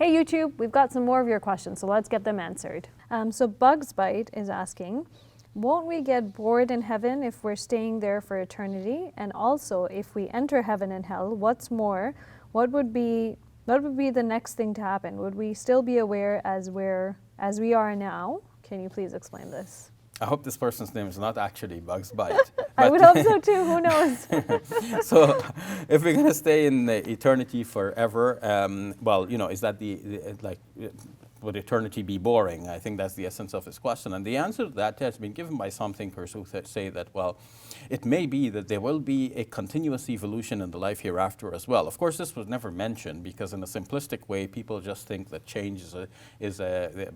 Hey YouTube, we've got some more of your questions, so let's get them answered. So Bugs Bite is asking, won't we get bored in heaven if we're staying there for eternity? And also, if we enter heaven and hell, what's more, what would be the next thing to happen? Would we still be aware as we are now? Can you please explain this? I hope this person's name is not actually Bugs Bite. I would hope so too, who knows? So if we're going to stay in eternity forever, well, is that would eternity be boring? I think that's the essence of his question. And the answer to that has been given by some thinkers who say that, well, it may be that there will be a continuous evolution in the life hereafter as well. Of course, this was never mentioned because in a simplistic way, people just think that change is a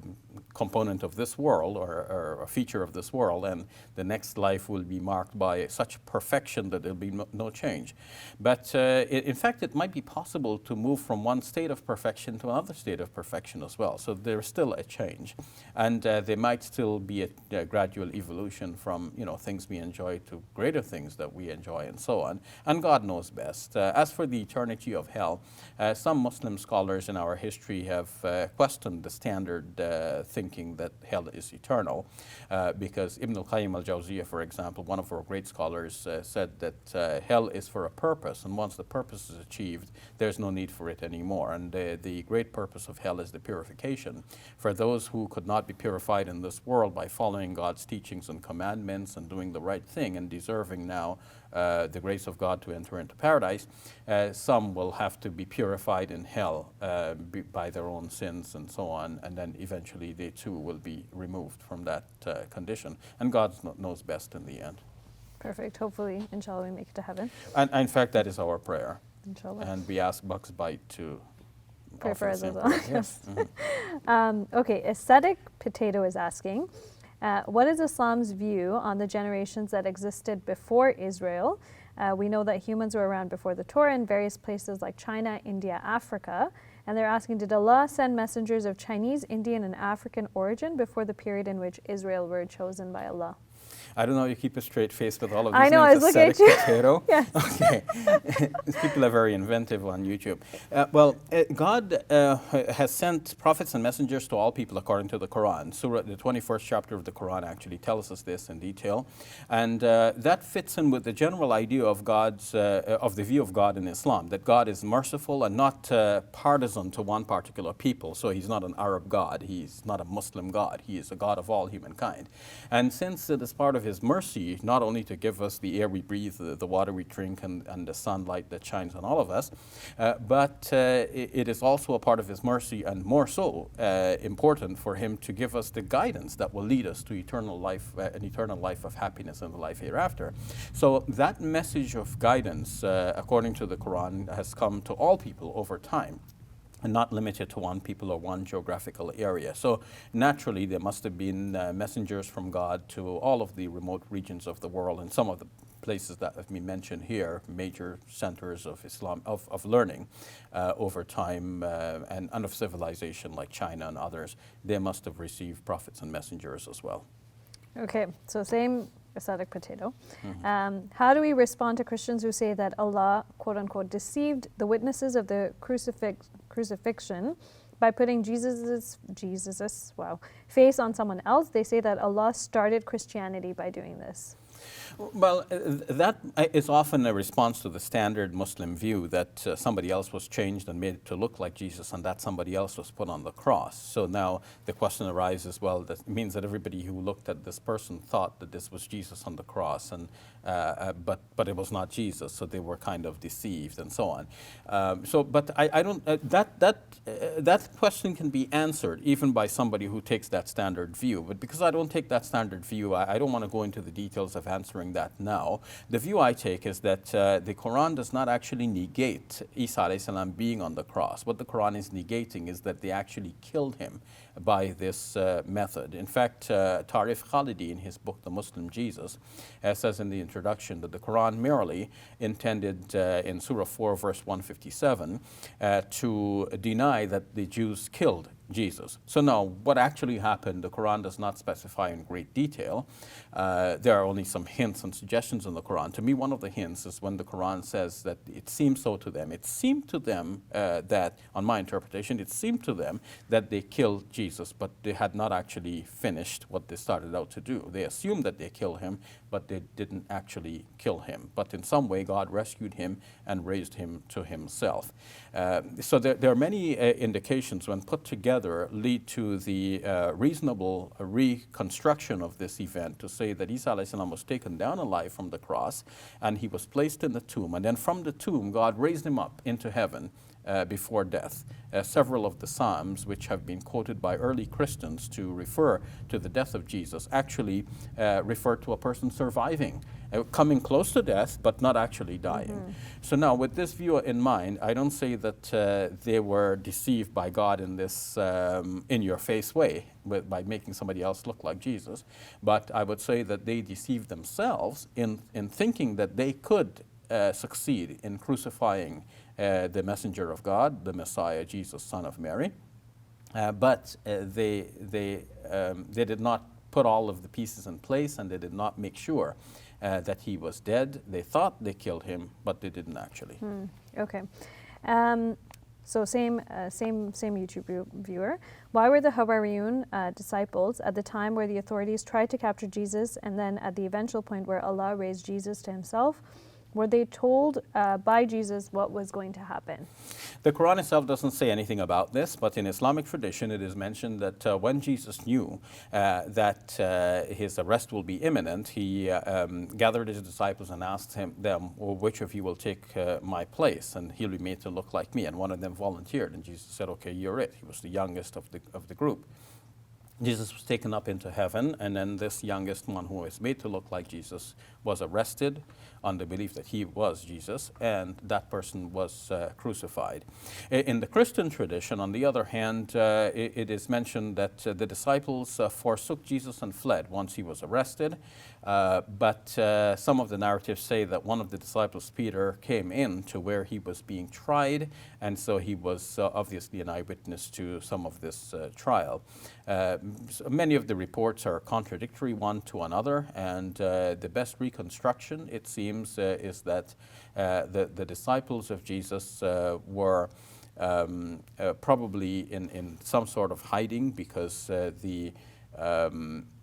component of this world or a feature of this world, and the next life will be marked by such perfection that there'll be no change. But in fact, it might be possible to move from one state of perfection to another state of perfection as well. So there's still a change, and there might still be a gradual evolution from things we enjoy to greater things that we enjoy, and so on. And God knows best. As for the eternity of hell, some Muslim scholars in our history have questioned the standard thinking that hell is eternal, because Ibn al-Qayyim al-Jawziyah, for example, one of our great scholars, said that hell is for a purpose, and once the purpose is achieved, there's no need for it anymore. And the great purpose of hell is the purification. For those who could not be purified in this world by following God's teachings and commandments and doing the right thing and deserving now the grace of God to enter into paradise, some will have to be purified in hell by their own sins and so on, and then eventually they too will be removed from that condition. And God knows best in the end. Perfect. Hopefully, inshallah, we make it to heaven. And in fact, that is our prayer. Inshallah. And we ask Bugs Bite to pray for us as well. Yes. Okay, Aesthetic Potato is asking, what is Islam's view on the generations that existed before Israel? We know that humans were around before the Torah in various places like China, India, Africa. And they're asking, did Allah send messengers of Chinese, Indian, and African origin before the period in which Israel were chosen by Allah? I don't know, you keep a straight face with all of these I know, I was looking at you. Potato. Yes. Okay. These people are very inventive on YouTube. God has sent prophets and messengers to all people according to the Quran. Surah, the 21st chapter of the Quran actually tells us this in detail. And that fits in with the general idea of of the view of God in Islam, that God is merciful and not partisan to one particular people. So he's not an Arab God, he's not a Muslim God, he is a God of all humankind. And since it is part of his mercy, not only to give us the air we breathe, the water we drink, and the sunlight that shines on all of us, but it is also a part of his mercy, and more so important for him to give us the guidance that will lead us to eternal life, an eternal life of happiness in the life hereafter. So that message of guidance, according to the Quran, has come to all people over time, and not limited to one people or one geographical area. So naturally, there must have been messengers from God to all of the remote regions of the world, and some of the places that have been mentioned here, major centers of Islam, of learning over time, and of civilization like China and others. They must have received prophets and messengers as well. Okay, so same Aesthetic Potato. How do we respond to Christians who say that Allah, quote unquote, deceived the witnesses of the crucifixion by putting Jesus's face on someone else? They say that Allah started Christianity by doing this. Well, that is often a response to the standard Muslim view that somebody else was changed and made to look like Jesus, and that somebody else was put on the cross. So now the question arises, well, that means that everybody who looked at this person thought that this was Jesus on the cross, and but it was not Jesus, so they were kind of deceived and so on. But I don't, that question can be answered even by somebody who takes that standard view. But because I don't take that standard view, I don't want to go into the details of answering that now. The view I take is that the Quran does not actually negate Isa alayhi salam being on the cross. What the Quran is negating is that they actually killed him by this method. In fact, Tarif Khalidi, in his book, The Muslim Jesus, says in the introduction that the Quran merely intended in Surah 4, verse 157, to deny that the Jews killed Jesus. So now, what actually happened, the Quran does not specify in great detail. There are only some hints and suggestions in the Quran. To me, one of the hints is when the Quran says that it seemed so to them. It seemed to them that, on my interpretation, it seemed to them that they killed Jesus, but they had not actually finished what they started out to do. They assumed that they killed him, but they didn't actually kill him. But in some way, God rescued him and raised him to himself. So there are many indications when put together lead to the reasonable reconstruction of this event to say that Isa alayhi salam was taken down alive from the cross and he was placed in the tomb. And then from the tomb, God raised him up into heaven before death. Several of the Psalms, which have been quoted by early Christians to refer to the death of Jesus, actually refer to a person surviving, coming close to death, but not actually dying. So now, with this view in mind, I don't say that they were deceived by God in this in-your-face way, by making somebody else look like Jesus, but I would say that they deceived themselves in thinking that they could succeed in crucifying the messenger of God, the Messiah, Jesus, son of Mary. But they did not put all of the pieces in place, and they did not make sure that he was dead. They thought they killed him, but they didn't actually. Okay. So same YouTube viewer. Why were the Hawariyun disciples at the time where the authorities tried to capture Jesus, and then at the eventual point where Allah raised Jesus to himself, were they told by Jesus what was going to happen? The Quran itself doesn't say anything about this, but in Islamic tradition it is mentioned that when Jesus knew that his arrest will be imminent, he gathered his disciples and asked them, well, which of you will take my place? And he'll be made to look like me. And one of them volunteered, and Jesus said, okay, you're it. He was the youngest of the group. Jesus was taken up into heaven, and then this youngest one who was made to look like Jesus was arrested on the belief that he was Jesus, and that person was crucified. In the Christian tradition, on the other hand, it is mentioned that the disciples forsook Jesus and fled once he was arrested, but some of the narratives say that one of the disciples, Peter, came in to where he was being tried, and so he was obviously an eyewitness to some of this trial. So many of the reports are contradictory one to another, and the best reconstruction, it seems, is that the disciples of Jesus were probably in some sort of hiding, because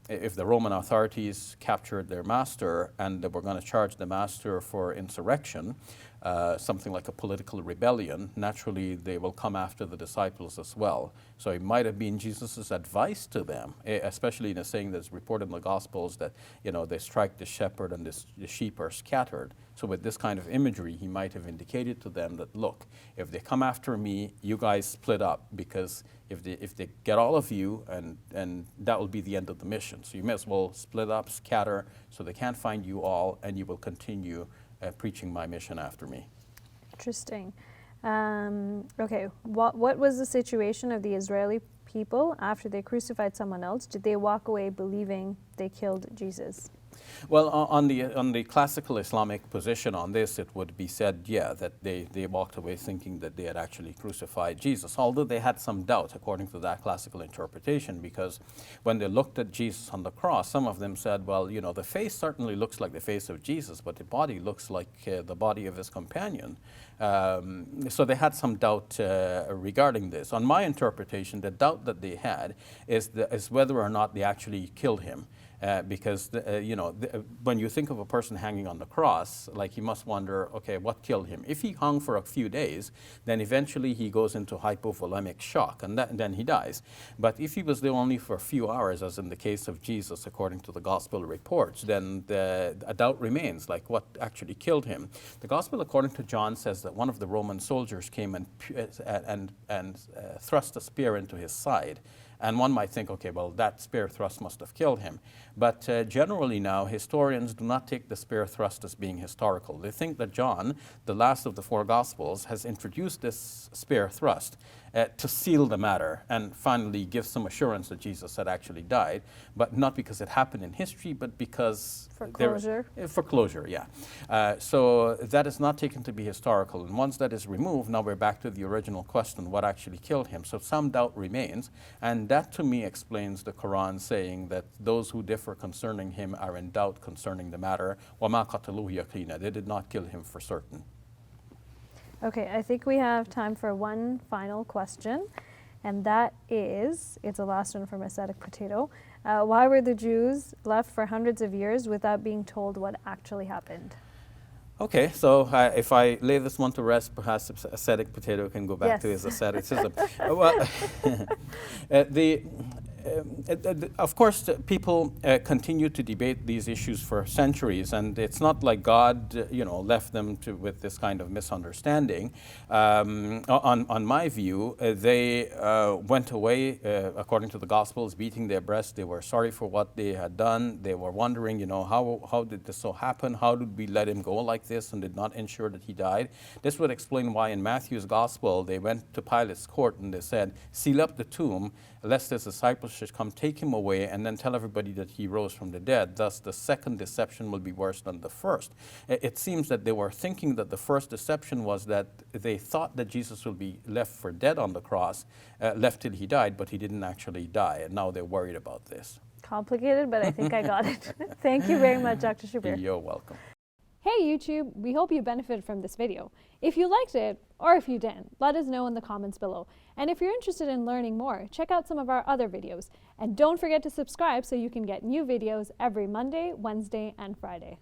if the Roman authorities captured their master and they were going to charge the master for insurrection, something like a political rebellion, naturally they will come after the disciples as well. So it might have been Jesus' advice to them, especially in a saying that's reported in the Gospels that, they strike the shepherd and the sheep are scattered. So with this kind of imagery, he might have indicated to them that, look, if they come after me, you guys split up, because if they get all of you, and that will be the end of the mission. So you may as well split up, scatter, so they can't find you all, and you will continue preaching my mission after me. Interesting. Okay, what was the situation of the Israeli people after they crucified someone else? Did they walk away believing they killed Jesus? Well, on the classical Islamic position on this, it would be said, yeah, that they walked away thinking that they had actually crucified Jesus, although they had some doubt according to that classical interpretation, because when they looked at Jesus on the cross, some of them said, well, the face certainly looks like the face of Jesus, but the body looks like the body of his companion. So they had some doubt regarding this. On my interpretation, the doubt that they had is whether or not they actually killed him. Because when you think of a person hanging on the cross, like, you must wonder, okay, what killed him? If he hung for a few days, then eventually he goes into hypovolemic shock, and then he dies. But if he was there only for a few hours, as in the case of Jesus, according to the gospel reports, then a doubt remains, like, what actually killed him? The gospel, according to John, says that one of the Roman soldiers came and thrust a spear into his side. And one might think, okay, well, that spear thrust must have killed him. But generally now, historians do not take the spear thrust as being historical. They think that John, the last of the four Gospels, has introduced this spear thrust to seal the matter and finally give some assurance that Jesus had actually died, but not because it happened in history, but because For closure. For closure, yeah. So that is not taken to be historical. And once that is removed, now we're back to the original question, what actually killed him? So some doubt remains, and that to me explains the Quran saying that those who differ concerning him are in doubt concerning the matter. وَمَا قَتَلُوهُ يَقِينًا. They did not kill him for certain. Okay, I think we have time for one final question, and that is, it's the last one from Ascetic Potato. Why were the Jews left for hundreds of years without being told what actually happened? Okay, so if I lay this one to rest, perhaps Ascetic Potato can go back to his asceticism. Well, of course, people continue to debate these issues for centuries, and it's not like God, left them with this kind of misunderstanding. On my view, they went away, according to the Gospels, beating their breasts. They were sorry for what they had done. They were wondering, how did this so happen? How did we let him go like this and did not ensure that he died? This would explain why in Matthew's Gospel, they went to Pilate's court and they said, seal up the tomb, lest his disciples should come take him away and then tell everybody that he rose from the dead. Thus, the second deception will be worse than the first. It seems that they were thinking that the first deception was that they thought that Jesus will be left for dead on the cross, left till he died, but he didn't actually die, and now they're worried about this. Complicated, but I think I got it. Thank you very much, Dr. Shabir. You're welcome. Hey YouTube, we hope you benefited from this video. If you liked it, or if you didn't, let us know in the comments below. And if you're interested in learning more, check out some of our other videos. And don't forget to subscribe so you can get new videos every Monday, Wednesday, and Friday.